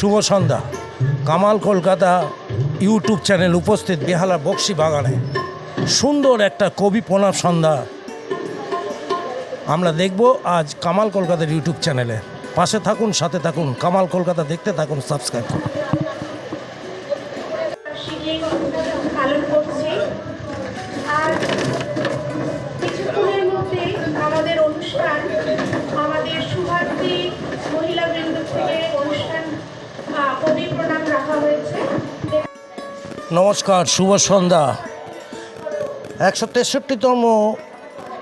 শুভ সন্ধ্যা। Kamal Kolkata YouTube channel উপস্থিত বেহালা বক্সি বাগানে সুন্দর একটা কবি প্রণাম সন্ধ্যা আমরা দেখব আজ কামাল কলকাতার ইউটিউব চ্যানেলে। পাশে থাকুন, সাথে থাকুন, কামাল কলকাতা দেখতে থাকুন, সাবস্ক্রাইব করুন। পালন করছি আর কিছুক্ষণের মধ্যে আমাদের অনুষ্ঠান, আমাদের শুভার্থী মহিলাবৃন্দ থেকে অনুষ্ঠান কবি প্রণাম রাখা হয়েছে। নমস্কার, শুভ সন্ধ্যা। 163তম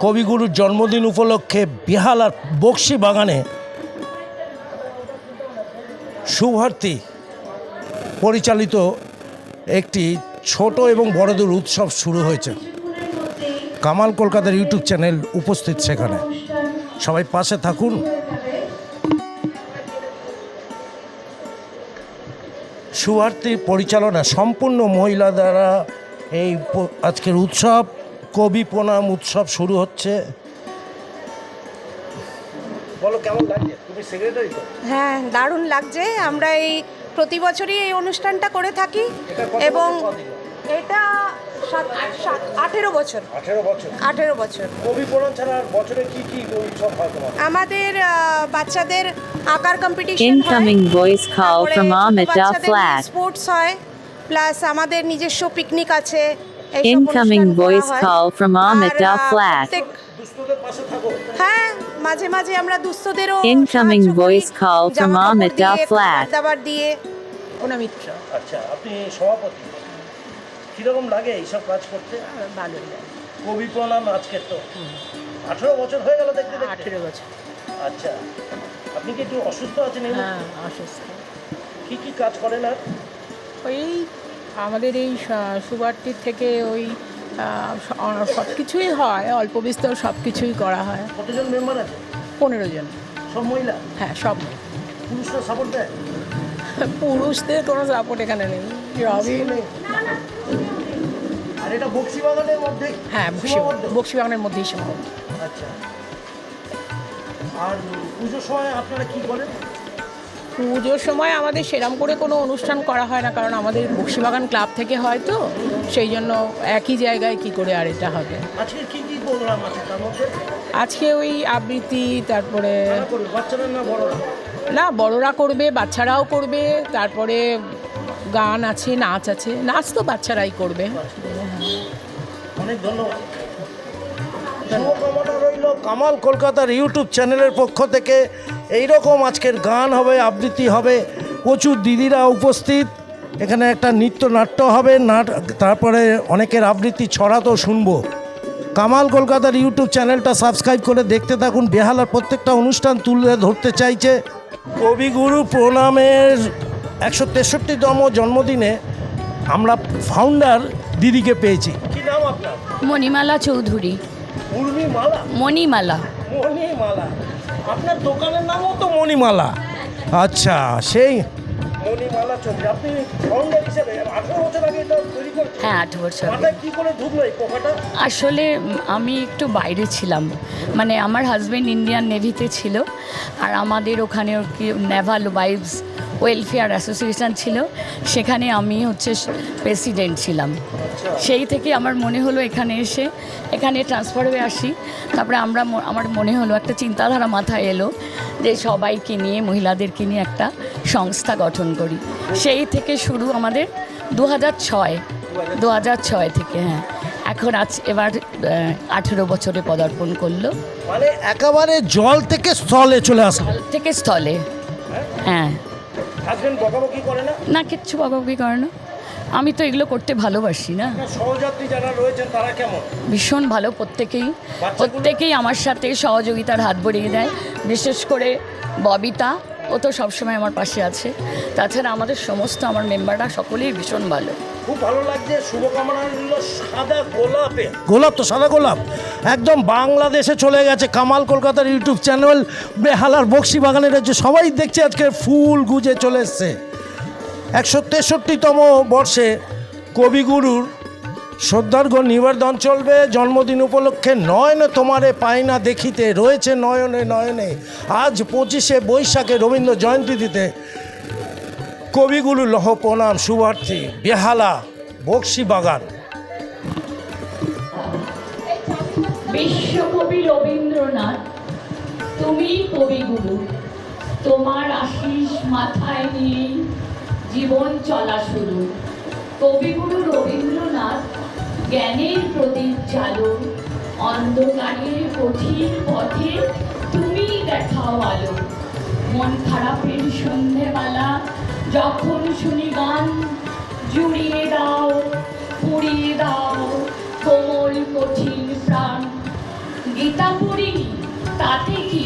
কবিগুরুর জন্মদিন উপলক্ষে বেহালার বক্সি বাগানে শুভার্থী পরিচালিত একটি ছোট এবং বড়দের উৎসব শুরু হয়েছে। কামাল কলকাতার ইউটিউব চ্যানেল উপস্থিত সেখানে, সবাই পাশে থাকুন। শুভার্থী পরিচালনা সম্পূর্ণ মহিলা দ্বারা এই আজকের উৎসব কবি প্রণাম উৎসব শুরু হচ্ছে। বলো কেমন লাগছে? তুমি সেক্রেটারি তো? হ্যাঁ, দারুণ লাগছে। আমরা এই প্রতি বছরই এই অনুষ্ঠানটা করে থাকি এবং এটা 18 বছর। 18 বছর। কবি প্রণাম ছাড়া বছরে কি কি উৎসব হয় তোমার? আমাদের বাচ্চাদের আঁকার competition, Incoming voice call from Amita Flat. Sports হয়, প্লাস আমাদের নিজস্ব পিকনিক আছে। Incoming voice call from Amita Flat. দুস্থদের পাশে থাকো। হ্যাঁ, মাঝে মাঝে আমরা দুস্থদেরও Incoming voice call from Amita Flat. দাবার দিয়ে মিত্র। আচ্ছা, আপনি সভাপতি। কিরকম লাগে এইসব কাজ করতে? ভালোই লাগে। কবি প্রণাম আজকে তো 18 বছর হয়ে গেল দেখতে দেখতে। 18 বছর। আচ্ছা, আপনি কি একটু অসুস্থ আছেন? হ্যাঁ, অসুস্থ। কি কি কাজ করেন? আর ওই আমাদের এই সুবারটির থেকে ওই সব কিছুই হয়, অল্প বিস্তর সব কিছুই করা হয়। কতজন মেম্বার আছে? 15 জন। সব মহিলা? হ্যাঁ, সব। পুরুষরা সাপোর্ট দেয়? পুরুষদের কোনো সাপোর্ট এখানে নেই, সবই নেই। আর এটা বক্সি বাগানের মধ্যে? হ্যাঁ, বক্সি বাগানের মধ্যেই সীমাবদ্ধ। আচ্ছা, আর পুজোর সময় আপনারা কি করেন? পুজোর সময় আমাদের সেরম করে কোনো অনুষ্ঠান করা হয় না, কারণ আমাদের বক্সিবাগান ক্লাব থেকে হয় তো, সেই জন্য একই জায়গায় কি করে আর এটা হবে। আজকে কি কি প্রোগ্রাম আছে তার মধ্যে? আজকে ওই আবৃত্তি, তারপরে বাচ্চারা না বড়রা? না, বড়রা করবে, বাচ্চারাও করবে, তারপরে গান আছে, নাচ আছে। নাচ তো বাচ্চারাই করবে। অনেক ধন্যবাদ। শুভকামনা রইল কামাল কলকাতার ইউটিউব চ্যানেলের পক্ষ থেকে। এইরকম আজকের গান হবে, আবৃত্তি হবে, প্রচুর দিদিরা উপস্থিত। এখানে একটা নৃত্যনাট্য হবে, তারপরে অনেকের আবৃত্তি ছড়া তো শুনবো। কামাল কলকাতার ইউটিউব চ্যানেলটা সাবস্ক্রাইব করে দেখতে থাকুন। বেহালার প্রত্যেকটা অনুষ্ঠান তুলে ধরতে চাইছে। কবিগুরু প্রণামের 163তম জন্মদিনে আমরা ফাউন্ডার দিদিকে পেয়েছি। কি নাম আপনার? মণিমালা চৌধুরী। উর্মিমালা? মণিমালা। মণিমালা। আপনার দোকানের নামও তো মণিমালা। আচ্ছা, সেই মণিমালা চৌধুরী। আপনি ফাউন্ডার হিসেবে 18 বছর আগে এটা তৈরি করছেন? হ্যাঁ, 8 বছর। মাথায় কি করে ঢুকলো এই পোকাটা? আসলে আমি একটু বাইরে ছিলাম, মানে আমার হাজব্যান্ড ইন্ডিয়ান নেভিতে ছিল, আর আমাদের ওখানে নেভাল ওয়াইভস ওয়েলফেয়ার অ্যাসোসিয়েশন ছিল, সেখানে আমি প্রেসিডেন্ট ছিলাম। সেই থেকে আমার মনে হলো এখানে এসে এখানে ট্রান্সফার হয়ে আসি। তারপরে আমার মনে হলো একটা চিন্তাধারা মাথায় এলো যে সবাইকে নিয়ে, মহিলাদেরকে নিয়ে একটা সংস্থা গঠন করি। সেই থেকে শুরু আমাদের 2006 থেকে। হ্যাঁ, এখন এবার 18 বছরে পদার্পণ করলো। মানে একেবারে জল থেকে স্থলে চলে আসা? থেকে স্থলে। হ্যাঁ। হাজবেন্ড বকাবকি করে না? না, কিচ্ছু বকাবকি করে না। আমি তো এগুলো করতে ভালোবাসি না। সহযাত্রী যারা রয়েছেন তারা কেমন? ভীষণ ভালো, প্রত্যেকেই আমার সাথে সহযোগিতার হাত বাড়িয়ে দেয়। বিশেষ করে ববিতা, ও তো সবসময় আমার পাশে আছে। তাছাড়া আমাদের সমস্ত আমার মেম্বাররা সকলেই ভীষণ ভালো। খুব ভালো লাগছে। শুভকামনা রইল সাদা গোলাপে। গোলাপ তো সাদা গোলাপ একদম বাংলাদেশে চলে গেছে। কামাল কলকাতার ইউটিউব চ্যানেল বেহালার বক্সি বাগানের যে সবাই দেখছে আজকে ফুল গুজে চলে এসছে। 163তম বর্ষে কবিগুরুর শ্রদ্ধার্ঘ নিবেদন চলবে। জন্মদিন উপলক্ষে নয়নে তোমারে পাই না দেখিতে রয়েছে নয়নে নয়নে। আজ 25শে বৈশাখে রবীন্দ্র জয়ন্তী দিতে কবিগুরু লহ প্রণাম শুভার্থী বেহালা বক্সি বাগান। বিশ্বকবি রবীন্দ্রনাথ, তুমি কবিগুরু, তোমার আশিস মাথায় নিয়ে জীবন চলা শুরু। কবিগুরু রবীন্দ্রনাথ জ্ঞানের প্রদীপ চালু, অন্ধকারের কঠিন পথে তুমি দেখাও আলো। মন খারাপের সন্ধেবেলা যখন শুনি গান, জুড়িয়ে দাও পুড়িয়ে দাও কোমল কঠিন প্রাণ। গীতা পড়িনি তাতে কি,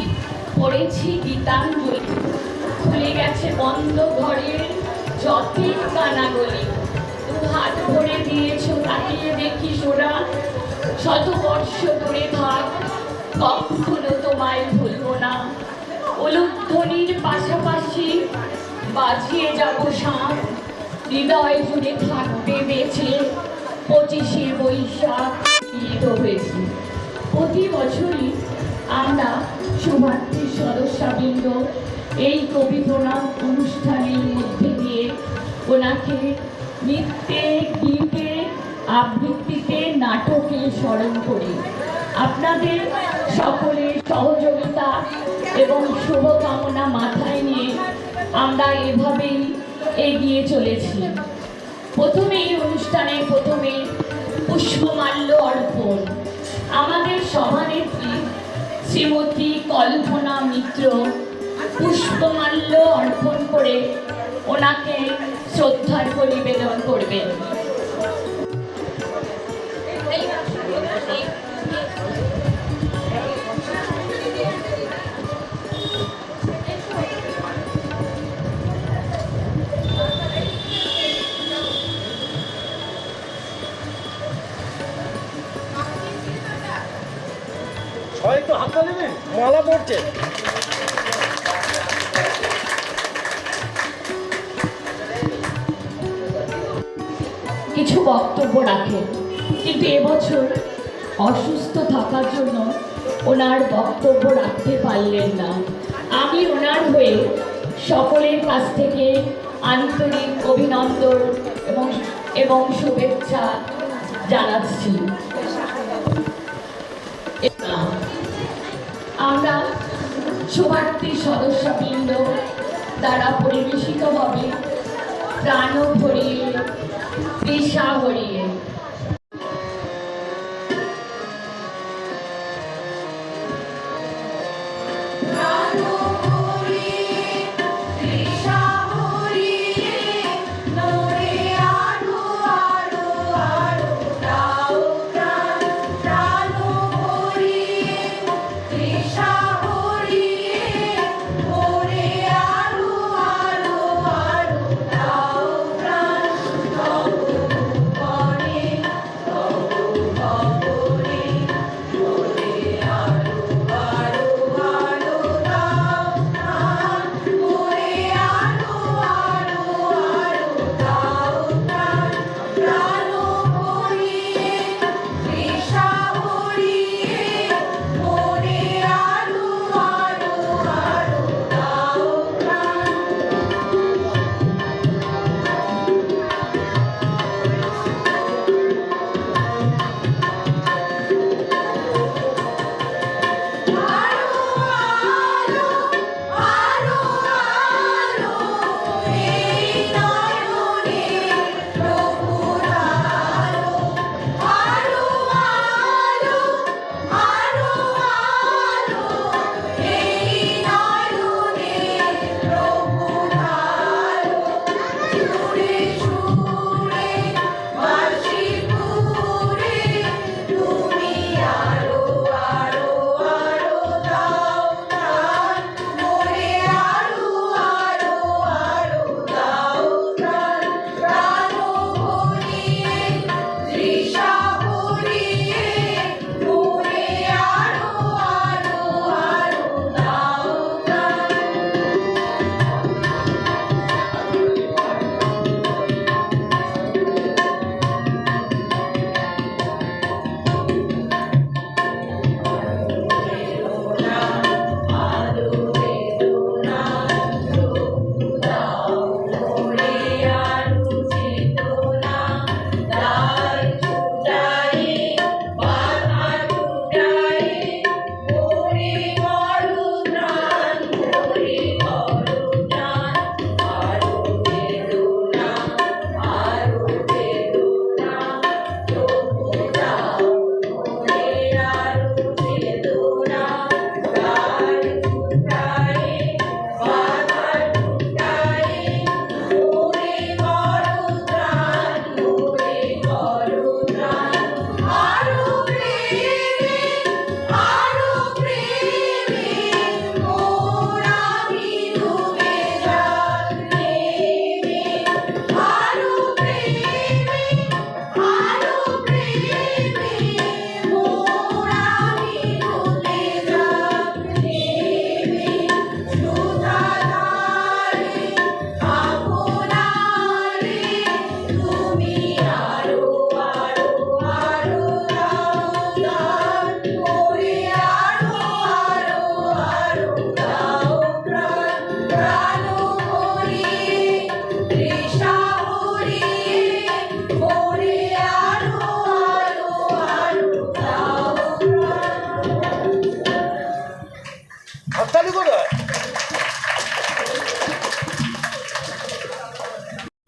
পড়েছি গীতাঞ্জলি। খুলে গেছে বন্ধ ঘরের যতীন কানাগলি। হাত ভরে দিয়েছ তাকিয়ে দেখি সোনা, শত বর্ষ দূরে থাক কখনো তোমায় ভুলব না। উলুধ্বনির পাশাপাশি বাজিয়ে যাব শাঁখ, হৃদয় জুড়ে থাকবে বেঁচে 25শে বৈশাখ গীত হয়েছে। প্রতি বছরই আমরা শুভার্থী সদস্যবৃন্দ এই কবি প্রণাম অনুষ্ঠানের মধ্যে দিয়ে ওনাকে নৃত্যে, গীতে, আবৃত্তিতে, নাটকে স্মরণ করি। আপনাদের সকলের সহযোগিতা এবং শুভকামনা মাথায় নিয়ে আমরা এভাবেই এগিয়ে চলেছি। প্রথমেই অনুষ্ঠানে প্রথমে পুষ্পমাল্য অর্পণ। আমাদের সভানেত্রী শ্রীমতী কল্পনা মিত্র পুষ্পমাল্য অর্পণ করে ওনাকে শ্রদ্ধার নিবেদন করবেন। হয়তো হাতটা নেবে, মালা পড়ছে। কিছু বক্তব্য রাখেন, কিন্তু এবছর অসুস্থ থাকার জন্য ওনার বক্তব্য রাখতে পারলেন না। আমি ওনার হয়ে সকলের কাছ থেকে আন্তরিক অভিনন্দন এবং শুভেচ্ছা জানাচ্ছি। আমরা শুভার্থী সদস্যবৃন্দ দ্বারা পরিবেশিত হবে প্রাণ ভরিয়ে তৃষা ভরিয়ে।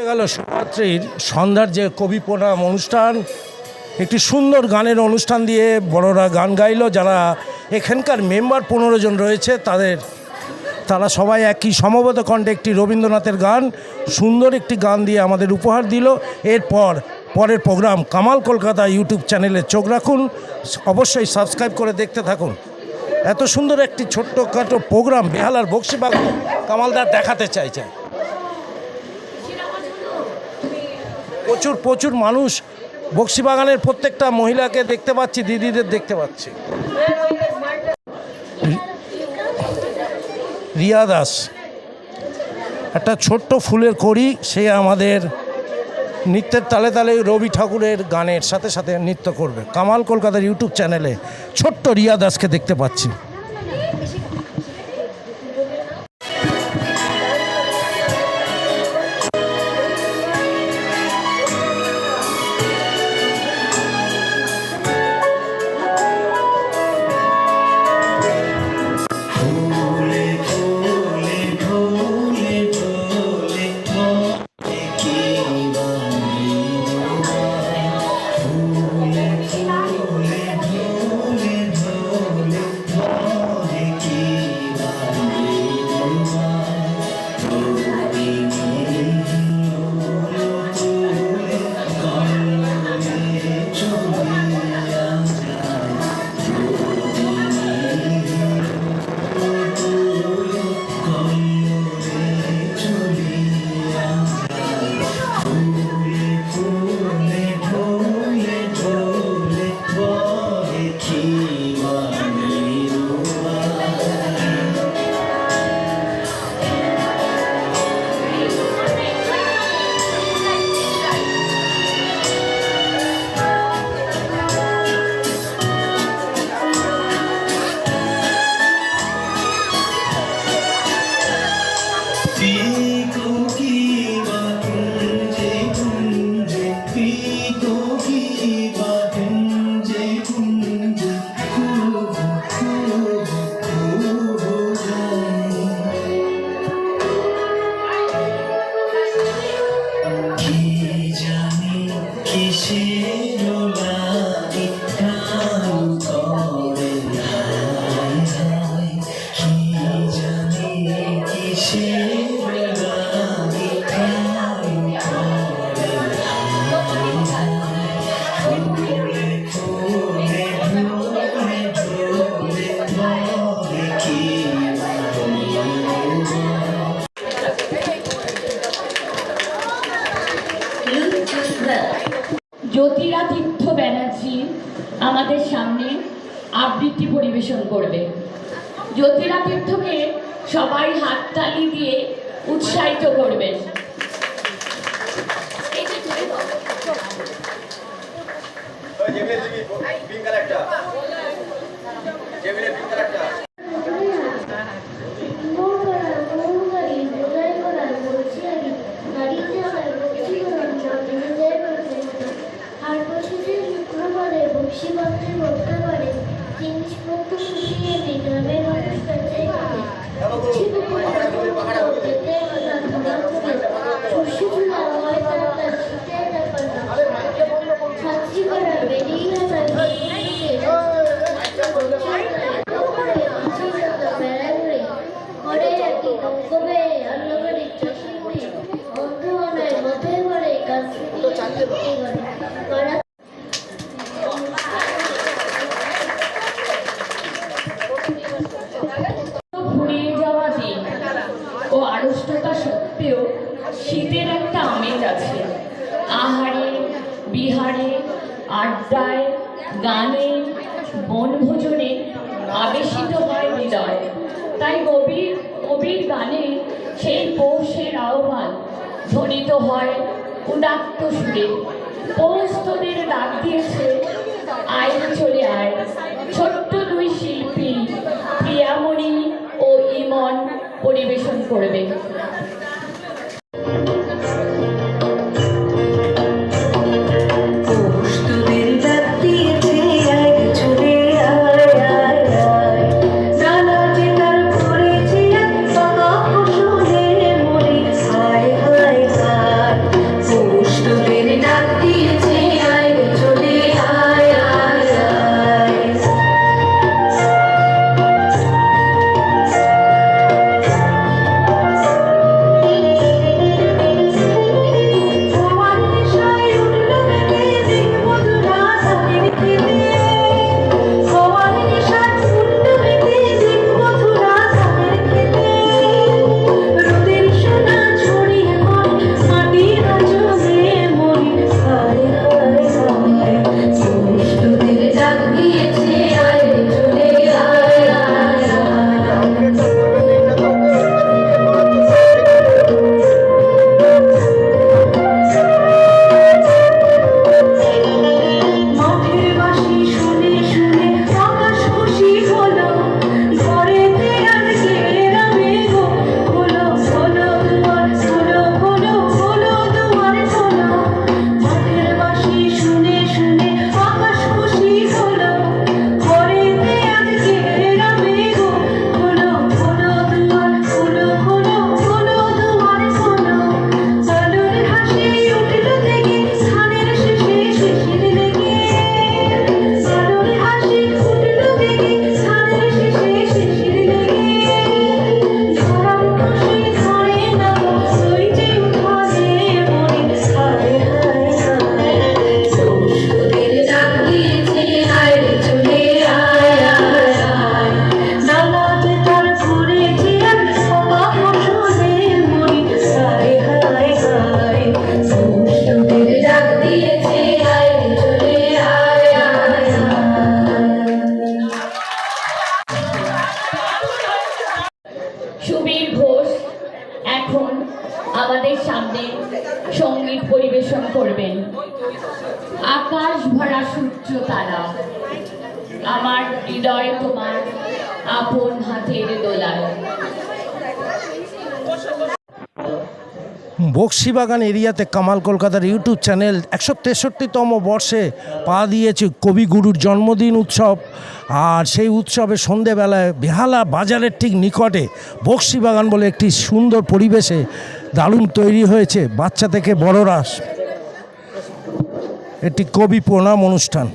গেল শিবরাত্রির সন্ধ্যার যে কবি প্রণাম অনুষ্ঠান, একটি সুন্দর গানের অনুষ্ঠান দিয়ে বড়রা গান গাইলো। যারা এখানকার মেম্বার 15 জন রয়েছে তারা সবাই একই সমবেত কণ্ঠে একটি রবীন্দ্রনাথের গান, সুন্দর একটি গান দিয়ে আমাদের উপহার দিল। পরের প্রোগ্রাম কামাল কলকাতা ইউটিউব চ্যানেলে চোখ রাখুন, অবশ্যই সাবস্ক্রাইব করে দেখতে থাকুন। এত সুন্দর একটি ছোট্টখাটো প্রোগ্রাম বেহালার বক্সিবাগান কামালদার দেখাতে চাইছে। প্রচুর মানুষ, বক্সিবাগানের প্রত্যেকটা মহিলাকে দেখতে পাচ্ছি, দিদিদের দেখতে পাচ্ছি। রিয়া দাস একটা ছোট্ট ফুলের কড়ি, সে আমাদের নৃত্যের তালে তালে রবি ঠাকুরের গানের সাথে সাথে নৃত্য করবে। কামাল কলকাতার ইউটিউব চ্যানেলে ছোট্ট রিয়া দাসকে দেখতে পাচ্ছি। জ্যোতিরাদিত্য ব্যানার্জি আমাদের সামনে আবৃত্তি পরিবেশন করবে। জ্যোতিরাদিত্যকে সবাই হাততালি দিয়ে উৎসাহিত করবেন। বক্সিবাগানে করতে পারে জিনিসপত্র শুকিয়ে গ্রামের মানুষ কাছে ছাত্রী করা বেরিয়ে ঘরে একই গঙ্গবে আল্লাহবাড়ির চশিমুড়ি বন্ধুগণের মধ্যে ঘরে কাজ ফুরিয়ে যাওয়া দিন ও আড়ষ্টতা সত্ত্বেও শীতের একটা আমেজ আছে। আহারে বিহারে আড্ডায় গানে বনভোজনে আবেশিত হয় হৃদয়। তাই কবির গানে সেই পৌষের আহ্বান ধ্বনিত হয় উদাত্ত সুরে। পৌষ তোদের ডাক দিয়েছে, আয় চলে আয়। ছোট্ট দুই শিল্পী প্রিয়ামণি ও ইমন পরিবেশন করবে। আমরা সূর্য তারা, আমার হৃদয় তোমার আপন হাতের দোলায়। বক্সিবাগান এরিয়াতে কামাল কলকাতার ইউটিউব চ্যানেল 163তম বর্ষে পা দিয়েছে কবিগুরুর জন্মদিন উৎসব। আর সেই উৎসবে সন্ধেবেলায় বেহালা বাজারের ঠিক নিকটে বক্সিবাগান বলে একটি সুন্দর পরিবেশে দারুণ তৈরি হয়েছে বাচ্চা থেকে বড়রা, একটি কবি প্রণাম অনুষ্ঠান।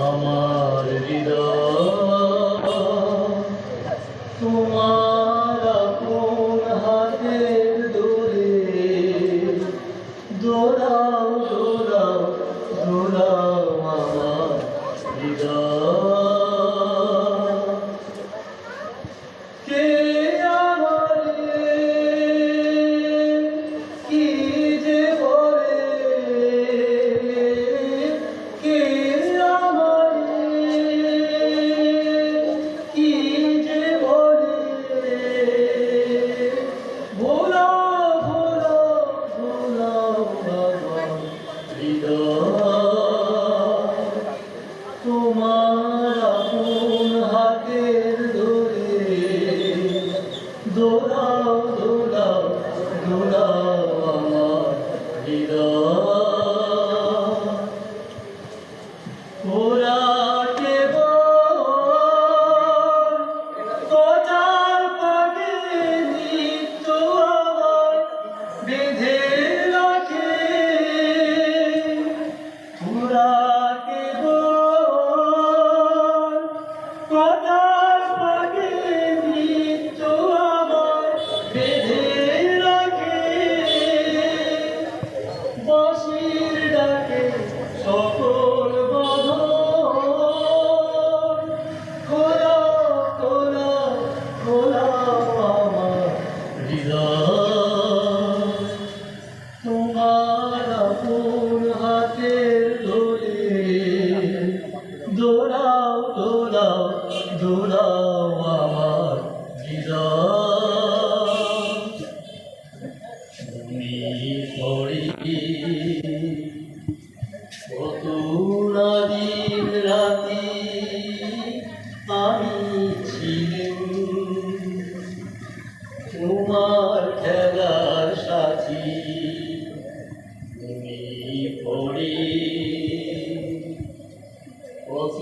আমার হৃদয় তোমার আপন হাতের দোলে দোলাও দোলাও দোলাও আমার হৃদয়। কে আমারে কি যে বলে, কে কি যে বলে, ভোলা ভোলা ভোলা আমার হৃদয় তোমার আপন হাতের ধরে দোলাও দোলাও দোলাও আমার হৃদয়। ওরা কেবল কথার পাগে নিত্য আমার বেঁধে রাখে, ওরা কেবল কথার পাগে নিত্য আমার বেঁধে রাখে, বাঁশির ডাকে সকল বাঁধন খোলা খোলা খোলা আমার হৃদয় তোমার আপন হাতের ধরে দোলাও দোলাও দোলাও আমার হৃদয়। তুমি পড়ি কত না দিন রাতি আমি ছিলাম তোমার খেলার সাথী, তুমি পড়ি কত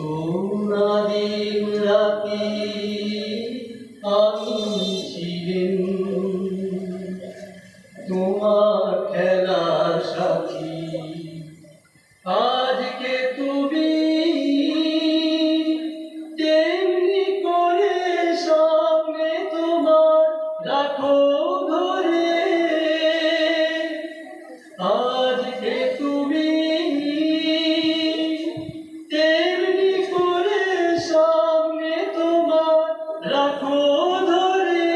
না দিন রাতি আমি ছিলাম তোমার খেলার সাথী। আজকে তুমি তেমনি করে সামনে তোমার রাখো ধরে, আজকে তুমি তেমনি করে সামনে তোমার রাখো ধরে,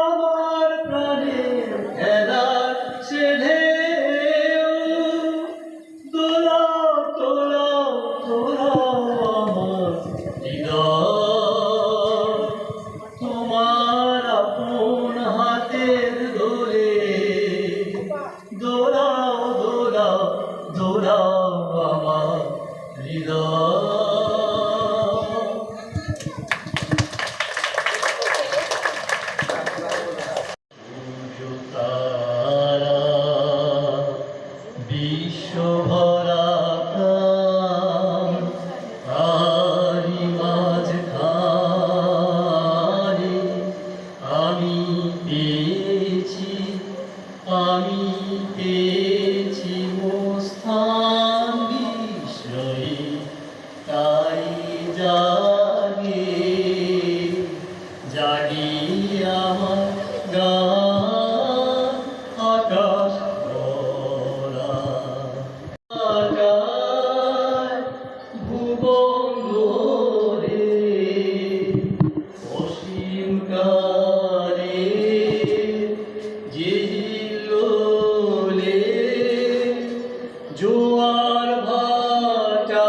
আমার প্রাণের খেলার সে ঢেউ দোলাও দোলাও দোলাও আমার হৃদয় তোমার আপন হাতের ধরে দোলাও দোলাও দোলাও আমার হৃদয়। তারা বিশ্বভরা প্রাণ তারি মাঝখানে আমি পেয়েছি মোস্থান বিস্ময়ে, তাই জাগে জাগি আমার গান আকাশ ভরা, আকাশ ভুবন ধরে অসীম কালে যে হিল্লোলে জোয়ার ভাটা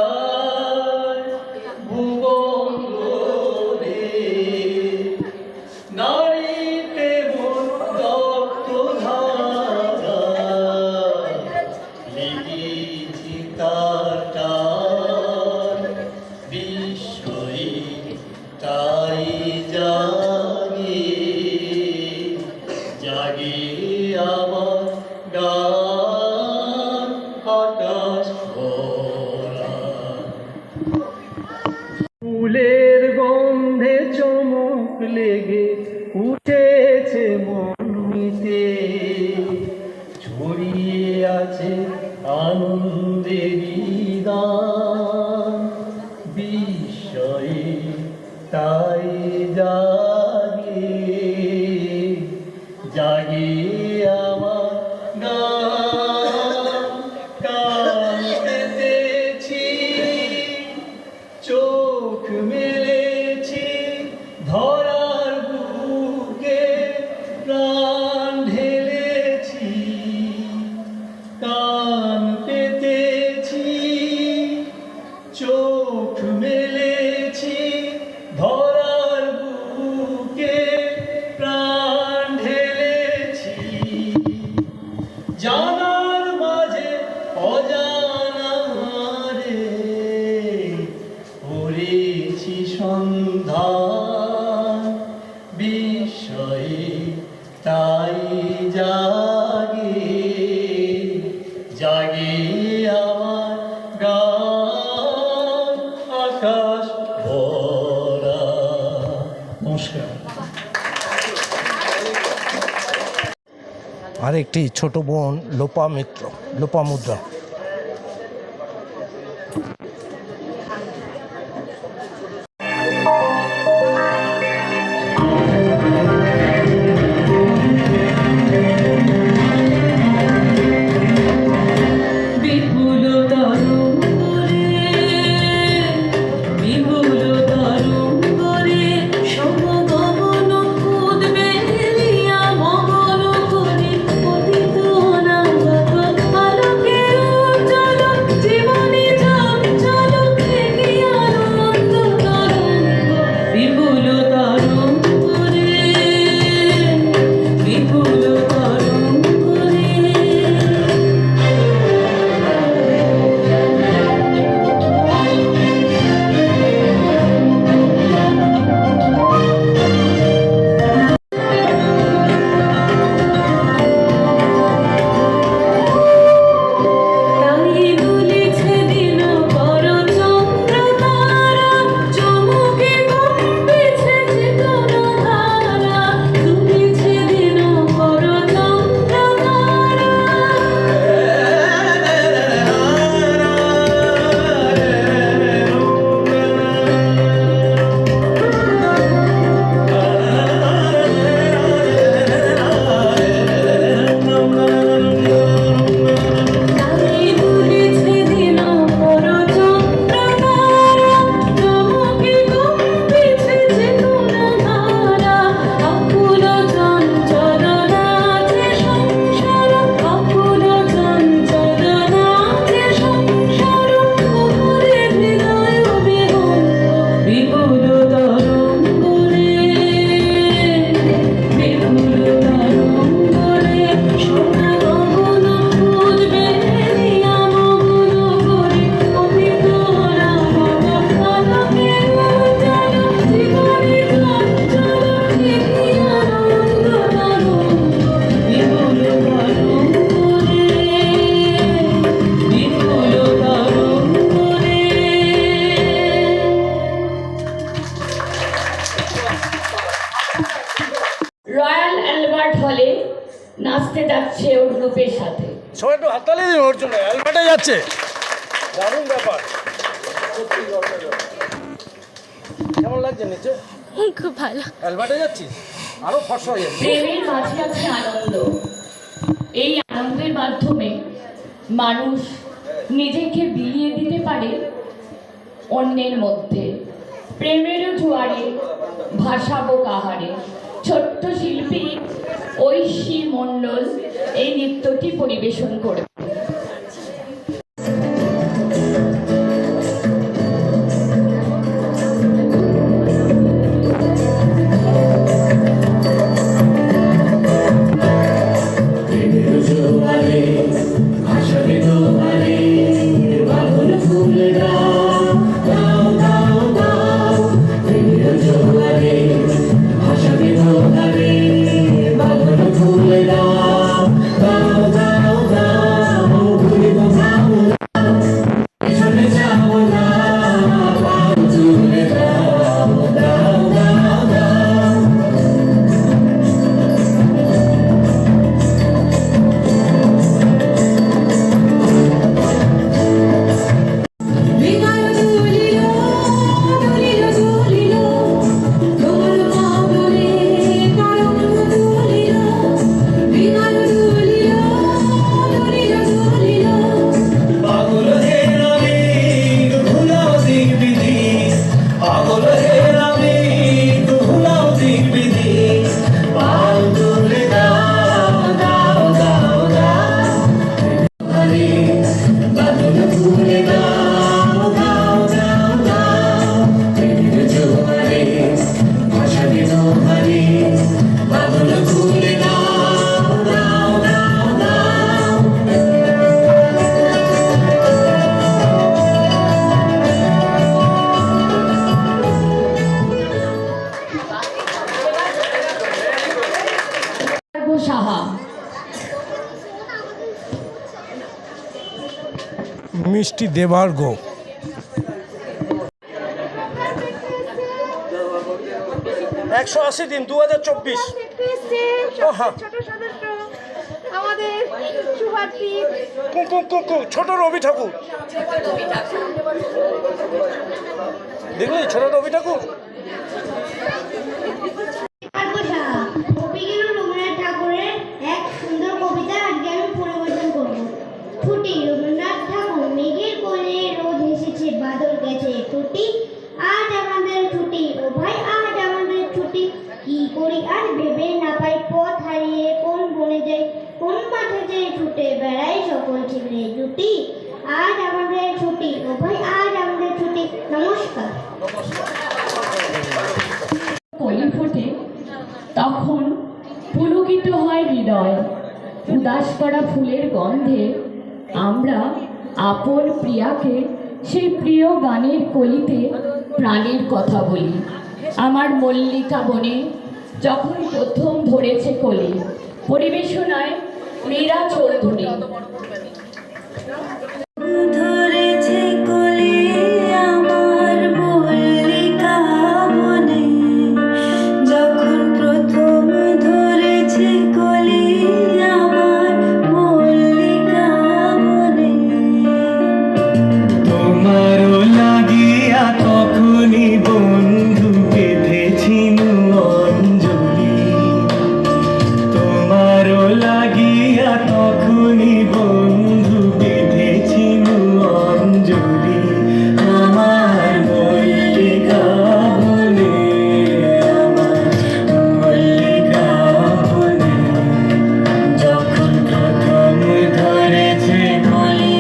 ফুলের গন্ধে চমক লেগে উঠেছে মনমিতে, ছড়িয়ে আছে আনন্দেরই গান, বিস্ময়ে তাই জাগে জাগে আমার গান। কান পেতেছি, চোখ মেলেছি, ধরার বুকে প্রাণ ঢেলেছি। কান পেতেছি, চোখ মেলেছি, ধরার বুকে প্রাণ ঢেলেছি। জানার মাঝে অজানারে করেছি সন্ধান, বিস্ময়ে তাই জাগে জাগে আমার গান, আকাশ ভরা। নমস্কার। আরেকটি ছোট বোন লোপামুদ্রা। বিপুল তরঙ্গরে, বিপুল তরঙ্গরে সমগমন উদ্বেলিয়া মগন করে পতিত অনাগত আলোকে উজ্জ্বল জীবনী চঞ্চল দেখি আনন্দ তরঙ্গ। বিপুল তরঙ্গরে, বিপুল তরঙ্গরে। তাই দুলিছে দিন পর চন্দ্র তারা, চমকে কম্পেছে চেতন ধারা। দুলিছে দিন পর চন্দ্র তারা। তাই দুলিছে দিন পর চন্দ্র তারা, চমকে কম্পেছে চেতন ধারা। আকুল চঞ্চল নাচে সংসার, আকুল চঞ্চল নাচে সংসার। কুহুরে হৃদয় বিহঙ্গ, বিপুল তরঙ্গরে, বিপুল তরঙ্গরে সমগমন উদ্বেলিয়া মগন করে পতিত অনাগত আলোকে উজ্জ্বল জীবনী চঞ্চল দেখি আনন্দ তরঙ্গ। বিপুল তরঙ্গরে, বিপুল তরঙ্গরে। রয়্যাল অ্যালবার্ট হলে নাচতে যাচ্ছে ওর গ্রুপের সাথে। সবাই একটু হাততালি দিন ওর জন্য, অ্যালবার্টে যাচ্ছে, দারুণ ব্যাপার। কেমন লাগছে নিচে? খুব ভালো। অ্যালবার্টে যাচ্ছিস, আরো ফর্সা হয়ে যাচ্ছে। প্রেমের মাঝে আছে আনন্দ। এই আনন্দের মাধ্যমে মানুষ নিজেকে বিলিয়ে দিতে পারে অন্যের মধ্যে। প্রেমের জোয়ারে ভাসাবো কাহারে। ছোট্ট শিল্পী ঐশী মণ্ডল এই নৃত্যটি পরিবেশন করবে। ভাষা একটি দেবার্ঘ। একশো 80 দিন 2024। হ্যাঁ। আমাদের শুভার্থী ছোট রবি ঠাকুর, দেখলি ছোট রবি ঠাকুর। রবীন্দ্রনাথ ঠাকুরের এক সুন্দর কবিতা আজকে আমি পরিবেশন করব। ছুটি রবীন্দ্রনাথ ঠাকুর, মেঘের কোলে রোদ এসেছে, বাদল গেছে ছুটি, আজ আমাদের ছুটি, ও ভাই আজ আমাদের ছুটি, কি করি আর ভেবে না পাই, পথ হারিয়ে কোন বনে যাই, কোন মাঠে যাই ছুটে বেড়াই সকল ছেলে জুটি, আজ আমাদের ছুটি, ও ভাই আজ আমাদের ছুটি। নমস্কার। কলি ফোটে তখন পুলকিত হয় হৃদয়, উদাস করা ফুলের গন্ধে আমরা আপন প্রিয়াকে সেই প্রিয় গানের কলিতে প্রাণের কথা বলি। আমার মল্লিকা বনে যখন প্রথম ধরেছে কলি, পরিবেশনায় মীরা চৌধুরী। ধরেছে কলি আমার মল্লিকা বনে, যখন প্রথম ধরেছে কলি আমার মল্লিকা বনে। তোমারও লাগিয়া তখনই বন্ধু বেঁধেছিনু অঞ্জলি, তোমারও লাগিয়া তখনই বন্ধু বেঁধেছিনু অঞ্জলি, আমার মল্লিকা বনে, আমার মল্লিকা বনে, যখন প্রথম ধরেছে কলি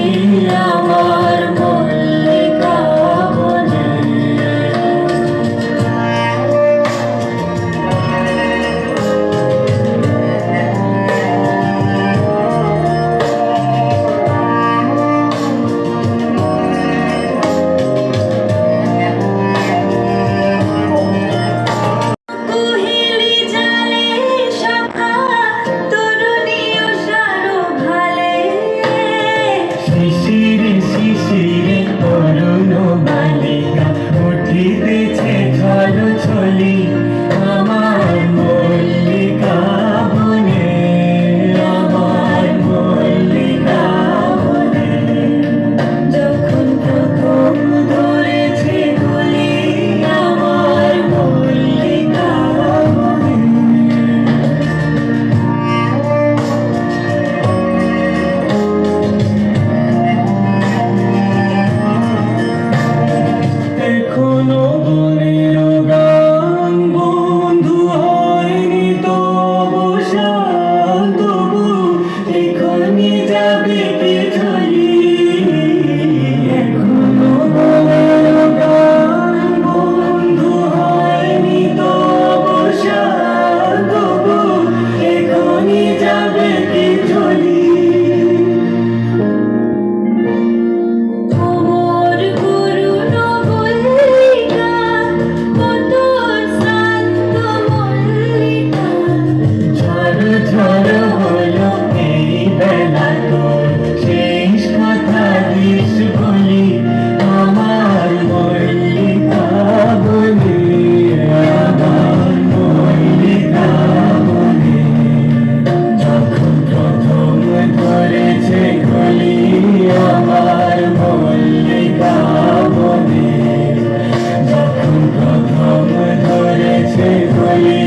আমার মল্লিকা বনে। কুহেলি জালে শাখা তরুণী সারো ভালে, শিশিরে শিশিরে অরুণ বালিকা উঠিতেছে ছল ছলি, আমার মল্লিকা বনে, আমার মল্লিকা বনে, যখন প্রথম ধরেছে কলি আমার মল্লিকা বনে। এখনো বনের গান বন্ধু হয়নি তো অবসান, তবু এখনই যাবে কে চলি, এখনো বনের গান বন্ধু হয়নি তো অবসান, তবু এখনই যাবে কে চলি। মোর করুণ মল্লিকা, কত শান্ত মল্লিকা, ঝড় ঝড় হলো এই বেলা তোর শেষ কথা দিস বলি, আমার মল্লিকা বনে, আমার মল্লিকা বনে, যখন প্রথম ধরেছে কলি আমার মল্লিকা বনে, যখন প্রথম ধরেছে কলি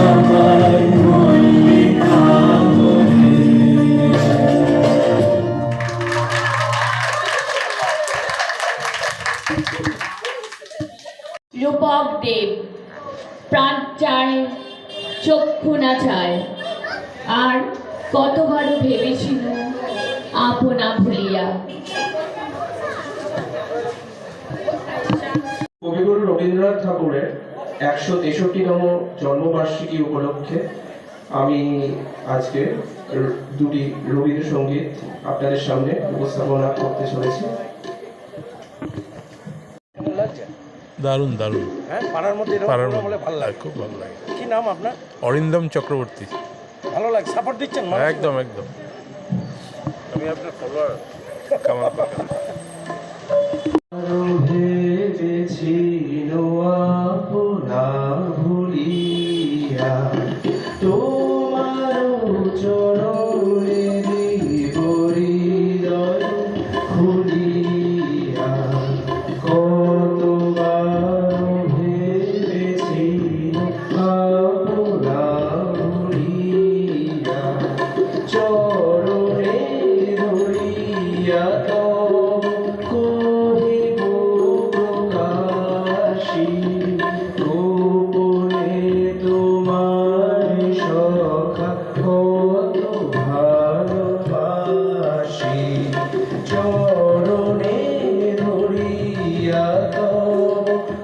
আমার মল্লিকা বনে। রূপক দেব প্রাণ চায় চক্ষু না চায়, আর কতবারও ভেবেছিল আপনা ভুলিয়া। কবিগুরু রবীন্দ্রনাথ ঠাকুরের 163তম জন্মবার্ষিকী উপলক্ষে আমি আজকে দুটি রবীন্দ্রসঙ্গীত আপনাদের সামনে উপস্থাপনা করতে চলেছি। দারুণ দারুণ। হ্যাঁ, পাড়ার মধ্যে এরকম পাড়ার program হলে ভালো লাগে। খুব ভালো লাগে। কি নাম আপনার? অরিন্দম চক্রবর্তী। ভালো লাগে, সাপোর্ট দিচ্ছেন মানুষকে? একদম একদম। আমি আপনার ফলোয়ার। কামাল কলকাতা।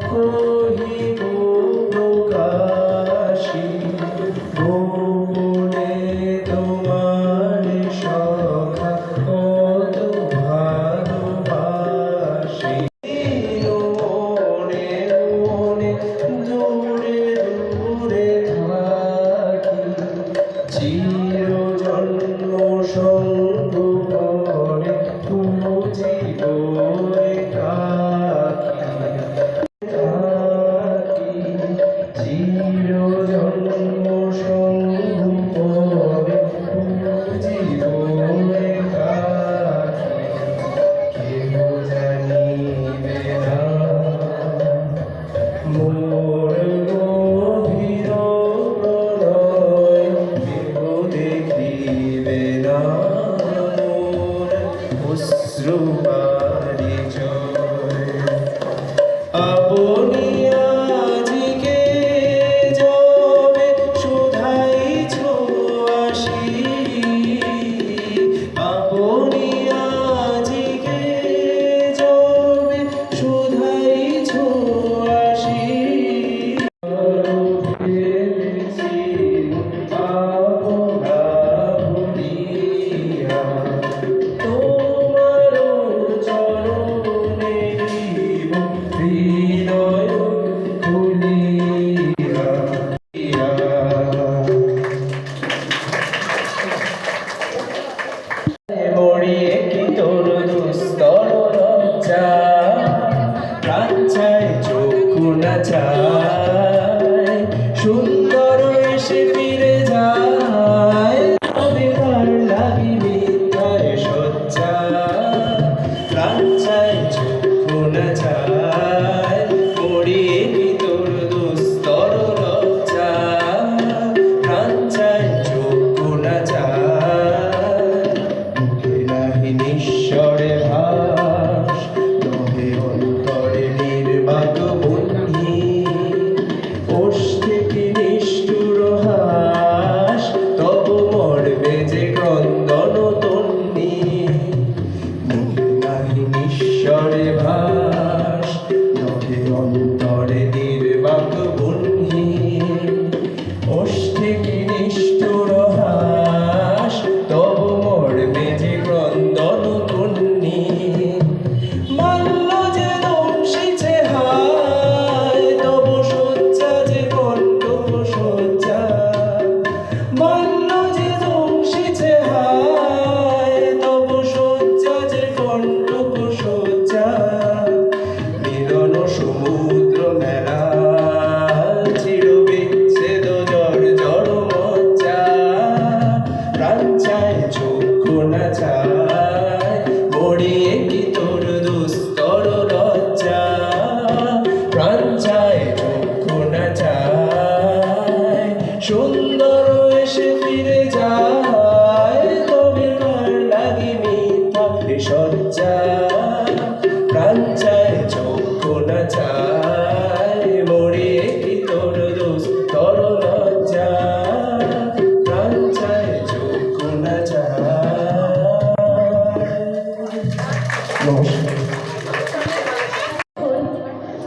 কহিব প্রকাশী গোপনে তোমার সখা কত ভালোবাসি মনে মনে দূরে দূরে থাকি চির জন্ম সঙ্গ করে বুঝিব চির জন্ম সঙ্গ করে বুঝিব কেহ জানিবে না মোর গভীর প্রণয় কেহ দেখিবে না মোর অশ্রু পরিচয় আপনি আজিকে যবে শুধাইছ আসি আপনি আজিকে যবে শুধাইছ আসি আপনা ভুলিয়া তোমার চরণে দিব হৃদয় খুলিয়া মরিয়ে কি তোর দুস্তর লজ্জা প্রাণ চায় চক্ষু না চায় সুন্দর এসে ফিরে যায় তবে তার লাগি মিথ্যায় সজ্জা প্রাণ চায় চক্ষু না চায় মরিয়ে কি তোর দুস্তর লজ্জা প্রাণ চায় চক্ষু না চায় মুখে নাহি নিঃস্বরে ভাস নহে অন্তরে নির্বাক বন্ধি ওষ্ঠে কি নিষ্ঠুর হাস তব মরবে যে ক্রন্দন তন্নি মুখে নাহি নিঃস্বরে ভাস নহে অন্তরে নির্বাক বন্ধি ওষ্ঠে কি নিষ্ঠুর হাস তব মরবে যে ক্রন্দন তন্নি মাল্য যে দংশিছে হায় তব শয্যা যে কণ্টক শয্যা মাল্য যে দংশিছে হায় তব শয্যা যে কণ্টক শয্যা মিলন সমুদ্র মেলা চির বিচ্ছেদ জর জর মজ্জা প্রাণ চায় চক্ষু না চায় মরিয়ে কি তোর দুস্তর লজ্জা প্রাণ চায় চক্ষু না চায় সুন্দর এসে ফিরে যায় তবে তার লাগি মিথ্যা সজ্জা প্রাণ চায় চক্ষু না চায় মরিয়ে কি তোর দুস্তর লজ্জা প্রাণ চায় চক্ষু না চায়। নমস্কার।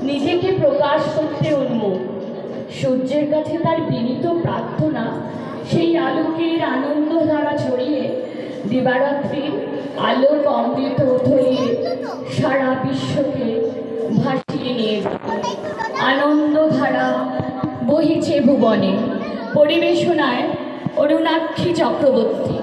নিজেকে প্রকাশ করতে উন্মুখ সূর্যের কাছে তার বিনীত প্রার্থনা সেই আলোকের আনন্দ ধারা ছড়িয়ে দিবারাত্রির আলোর অমৃত ধরিয়ে সারা বিশ্বকে ভাসিয়ে নিয়ে যাবে। আনন্দ ধারা বহিছে ভুবনে। পরিবেশনায় অরুণাক্ষী চক্রবর্তী।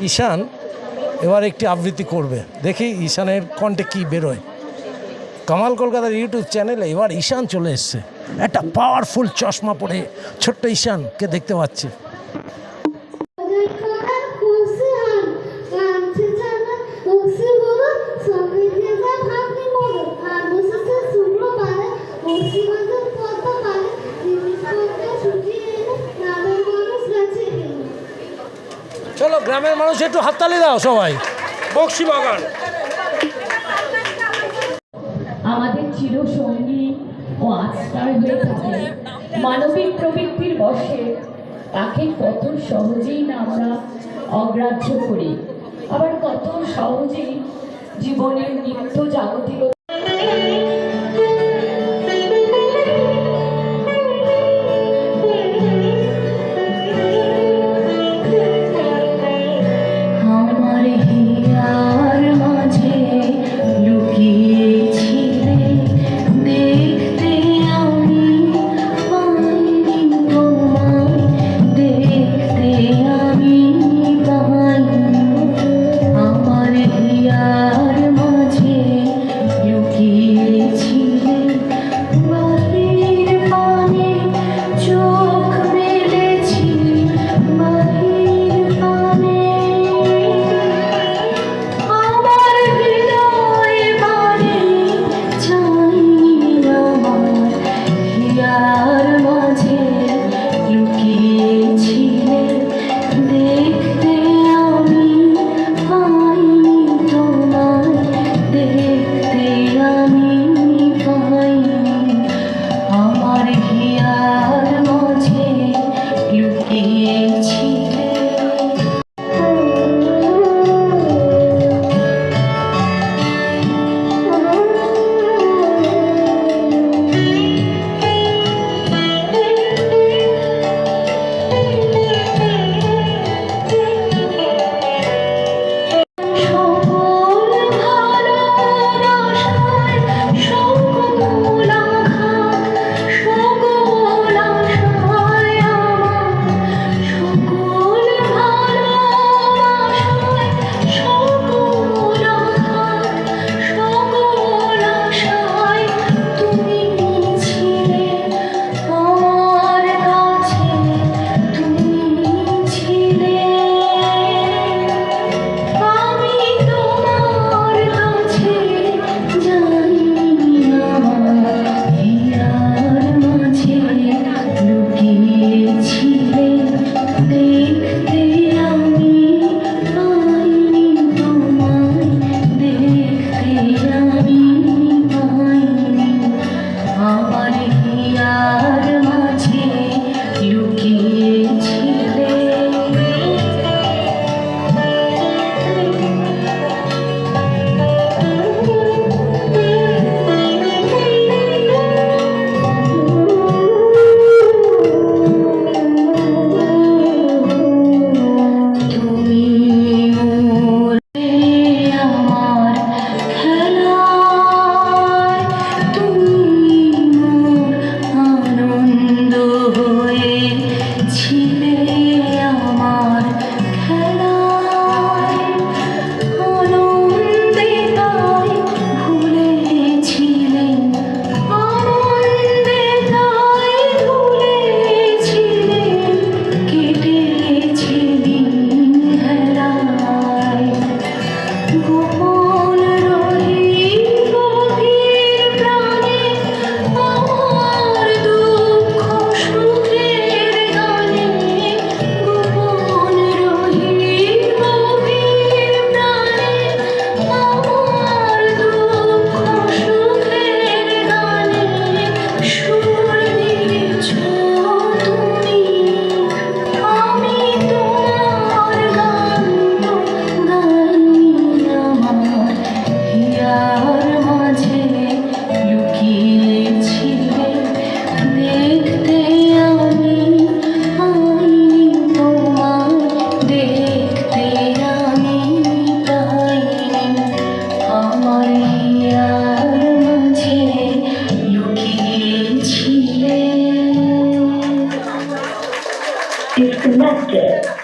ঈশান এবার একটি আবৃত্তি করবে, দেখি ঈশানের কণ্ঠে কী বেরোয়। কামাল কলকাতার ইউটিউব চ্যানেলে এবার ঈশান চলে এসছে, একটা পাওয়ারফুল চশমা পরে ছোট্ট ঈশানকে দেখতে পাচ্ছি। চলো গ্রামের মানুষ একটু হাততালি দাও সবাই। বক্সিবাগান আমাদের চিরসঙ্গী ও আশ্রয় হয়ে থাকে মানবিক প্রবৃত্তির বশে, তাকে কত সহজেই না আমরা অগ্রাহ্য করি, আবার কত সহজেই জীবনের নিত্য জাগতিক আমার হিয়ার মাঝে লুকিয়েছিলে, দেখতে আমি পাইনি তোমায়, দেখতে আমি পাইনি। আমার হিয়ার মাঝে লুকিয়েছিলে, বাহির পানে চোখ মেলেছি, বাহির পানে আমার হৃদয় বাড়ি চাইনি। আমার হিয়ার মাঝে লুকিয়েছিলে, দেখতে আমি পাইনি তোমায়, দেখতে আমি পাইনি। আমার হিয়ার মাঝে লুকিয়েছিলে। সকল ভালোবাসায় সকল আঘাত, সকল আশায় আমার, সকল ভালোবাসায় সকল আঘাত, সকল আশায় তুমি ছিলে আমার কাছে, তুমি ছিলে। আমি তোমার কাছে যাইনি, আমার হিয়ার মাঝে লুকিয়েছিলে, দেখতে আমি পাইনি তোমায়, দেখতে আমি পাইনি। আমার হিয়ার মাঝে লুকিয়েছিলে। তুমি মোরে আমার খেলায়, তুমি মোর আনন্দ হয়েছিলে আমার খেলায়, আনন্দে তাই ভুলেছিলে, আনন্দে তাই ভুলেছিলে, কেটেছে দিন হেলায়। গোপন রহি গভীর প্রাণে আমার দুঃখ সুখের গানে, গোপন রহি গভীর প্রাণে আমার দুঃখ সুখের গানে, সুর দিয়েছ তুমি। আমি তোমার গান গাইনি, আমার হিয়ার মাঝে লুকিয়েছিলে, দেখতে আমি পাইনি তোমায়, দেখতে আমি পাইনি। আমার হিয়ার মাঝে লুকিয়েছিলে। Disconnected.